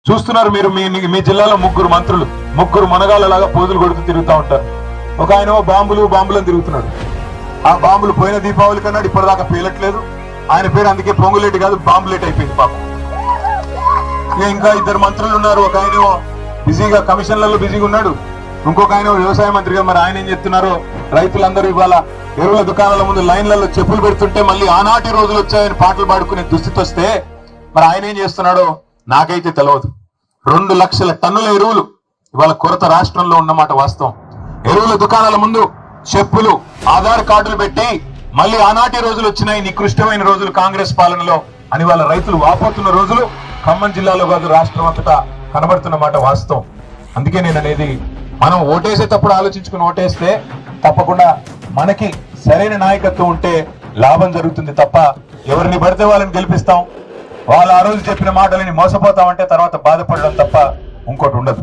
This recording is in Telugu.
చూస్తున్నారు మీరు. మీ జిల్లాలో ముగ్గురు మనగాళ్ళలాగా పోజులు కొడుతూ తిరుగుతూ ఉంటారు. ఒక ఆయన బాంబులని తిరుగుతున్నాడు. ఆ బాంబులు పోయిన దీపావళి కన్నాడు ఇప్పటిదాకా పేలట్లేదు. ఆయన పేరు అందుకే పొంగులేటి కాదు, బాంబులేట్ అయిపోయింది పాపం. ఇంకా ఇద్దరు మంత్రులు ఉన్నారు. ఒక ఆయన బిజీగా కమిషన్లలో బిజీగా ఉన్నాడు, ఇంకొక ఆయన వ్యవసాయ మంత్రిగా. మరి ఆయన ఏం చెప్తున్నారో, రైతులందరూ ఇవాళ ఎరువుల దుకాణాల ముందు లైన్లలో చెప్పులు పెడుతుంటే మళ్ళీ ఆనాటి రోజులు వచ్చాయని పాటలు పాడుకునే దుస్థితి వస్తే మరి ఆయన ఏం చేస్తున్నాడో నాకైతే తెలియదు. 2 లక్షల టన్నుల ఎరువులు ఇవాళ కొరత రాష్ట్రంలో ఉన్నమాట వాస్తవం. ఎరువుల దుకాణాల ముందు చెప్పులు, ఆధార్ కార్డులు పెట్టి మళ్ళీ ఆనాటి రోజులు వచ్చినాయి, నికృష్టమైన రోజులు కాంగ్రెస్ పాలనలో అని వాళ్ళ రైతులు వాపోతున్న రోజులు ఖమ్మం జిల్లాలో కాదు రాష్ట్రం అంతటా కనబడుతున్న మాట వాస్తవం. అందుకే నేను అనేది, మనం ఓటేసేటప్పుడు ఆలోచించుకుని ఓటేస్తే తప్పకుండా మనకి సరైన నాయకత్వం ఉంటే లాభం జరుగుతుంది తప్ప ఎవరిని పడితే వాళ్ళని గెలిపిస్తాం, వాళ్ళు ఆ రోజు చెప్పిన మాటలని మోసపోతామంటే తర్వాత బాధపడడం తప్ప ఇంకోటి ఉండదు.